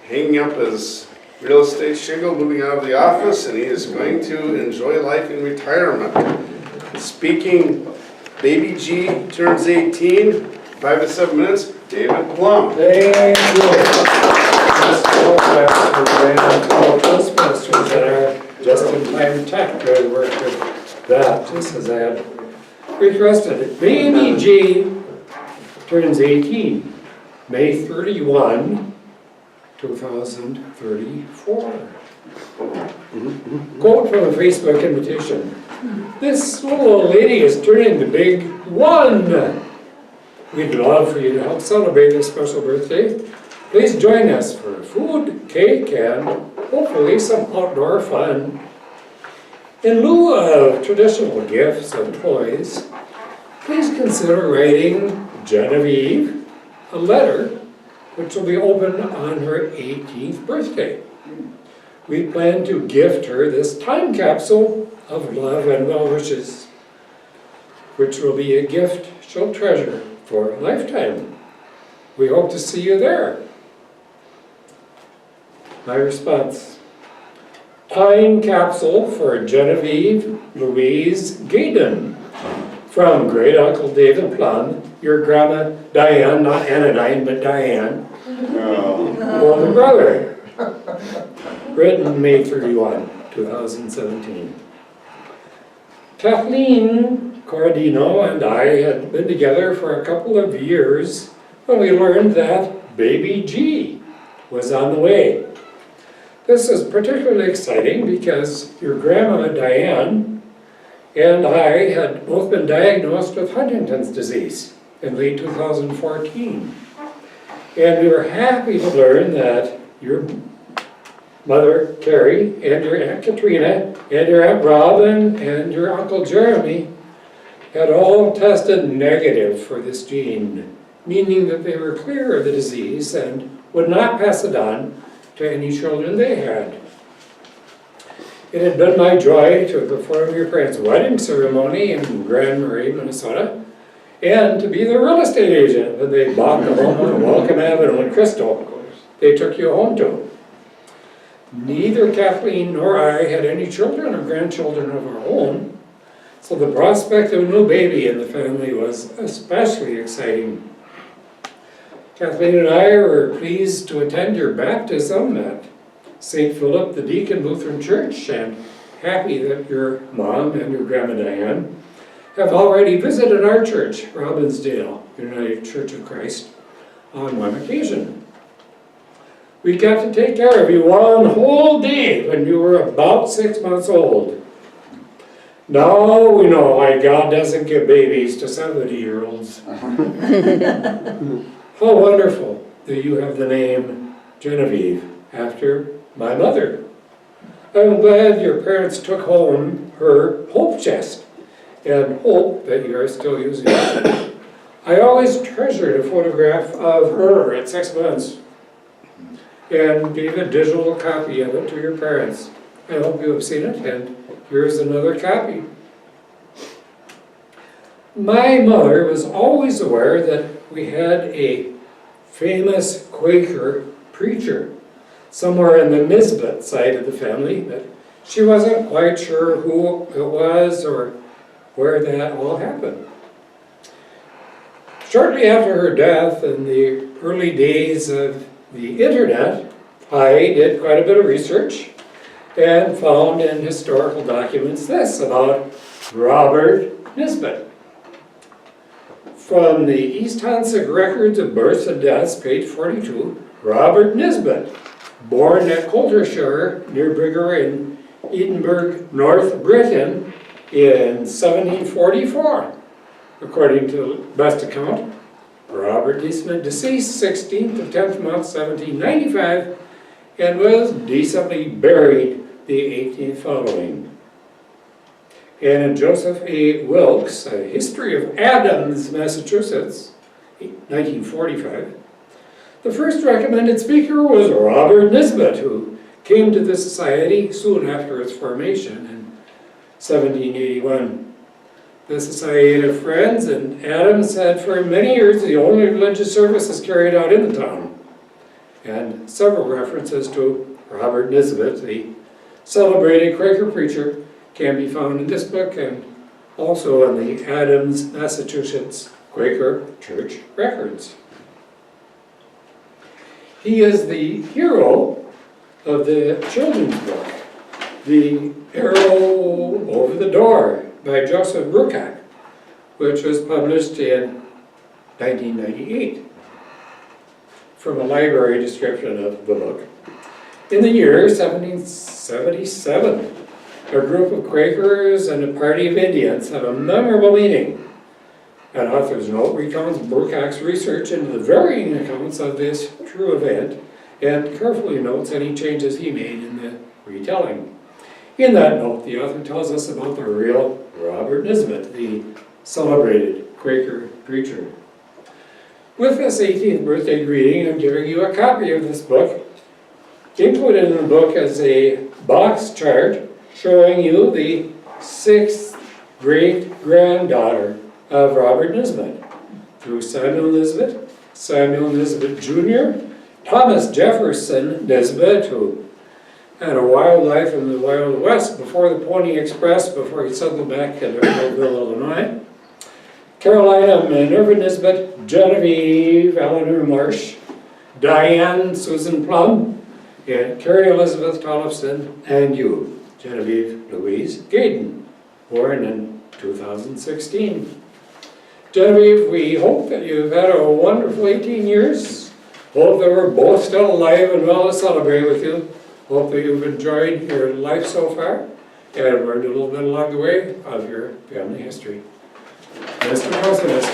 hanging up his real estate shingle, moving out of the office, and he is going to enjoy life in retirement. Speaking, baby G turns 18, 5 to 7 minutes, David Plumb. Thank you. Just in time tech, I worked with that, just as I had requested. Baby G turns 18, May 31, 2034. Quote from a Facebook invitation. This little old lady is turning the big 1. We'd love for you to help celebrate this special birthday. Please join us for food, cake, and hopefully some outdoor fun. In lieu of traditional gifts and toys, please consider writing Genevieve a letter which will be opened on her 18th birthday. We plan to gift her this time capsule of love and well wishes, which will be a gift she'll treasure for a lifetime. We hope to see you there. My response: time capsule for Genevieve Louise Gaydon from Great Uncle David Plumb, your grandma Diane, not Anodyne, but Diane, older brother. Written May 31, 2017. Kathleen Corradino and I had been together for a couple of years when we learned that baby G was on the way. This is particularly exciting because your grandma Diane and I had both been diagnosed with Huntington's disease in late 2014. And we were happy to learn that your mother Carrie and your Aunt Katrina and your Aunt Robin and your Uncle Jeremy had all tested negative for this gene, meaning that they were clear of the disease and would not pass it on to any children they had. It had been my joy to perform your parents' wedding ceremony in Grand Marais, Minnesota, and to be the real estate agent when they bought the home on Welcome Avenue in Crystal they took you home to. Neither Kathleen nor I had any children or grandchildren of our own, so the prospect of a new baby in the family was especially exciting. Kathleen and I were pleased to attend your baptism at St. Philip the Deacon Lutheran Church, and happy that your mom and your grandma Diane have already visited our church, Robbinsdale United Church of Christ, on one occasion. We got to take care of you one whole day when you were about 6 months old. Now we know why God doesn't give babies to 70-year-olds. How wonderful that you have the name Genevieve after my mother. I'm glad your parents took home her hope chest and hope that you are still using it. I always treasured a photograph of her at 6 months and gave a digital copy of it to your parents. I hope you have seen it, and here's another copy. My mother was always aware that we had a famous Quaker preacher somewhere in the Nisbet side of the family, but she wasn't quite sure who it was or where that all happened. Shortly after her death, in the early days of the internet, I did quite a bit of research and found in historical documents this about Robert Nisbet. From the East Hansard Records of Births and Deaths, page 42, Robert Nisbet, born at Coltershire near Biggar in Edinburgh, North Britain, in 1744. According to the best account, Robert Nisbet deceased 16th of 10th month, 1795, and was decently buried the 18th following. And in Joseph A. Wilkes' A History of Adams, Massachusetts, 1945, the first recommended speaker was Robert Nisbet, who came to the society soon after its formation in 1781. The Society of Friends and Adams had for many years the only religious services carried out in the town. and several references to Robert Nisbet, the celebrated Quaker preacher, can be found in this book and also in the Adams, Massachusetts Quaker Church Records. He is the hero of the children's book, The Arrow Over the Door by Joseph Brookak, which was published in 1998 from a library description of the book. In the year 1777, a group of Quakers and a party of Indians have a memorable meeting. An author's note recounts Brookak's research into the varying accounts of this true event and carefully notes any changes he made in the retelling. In that note, the author tells us about the real Robert Nisbet, the celebrated Quaker preacher. With this 18th birthday greeting, I'm giving you a copy of this book. Included in the book is a box chart showing you the 6th great-granddaughter of Robert Nisbet, through Samuel Nisbet, Samuel Nisbet Jr., Thomas Jefferson Nisbet, who had a wild life in the Wild West before the Pony Express, before he settled back in Millville, Illinois, Carolina Minerva Nisbet, Genevieve Eleanor Marsh, Diane Susan Plumb, and Carrie Elizabeth Tollefson, and you, Genevieve Louise Gaydon, born in 2016. Genevieve, we hope that you've had a wonderful 18 years. Hope that we're both still alive and well to celebrate with you. Hope that you've enjoyed your life so far and learned a little bit along the way of your family history. Mr. President.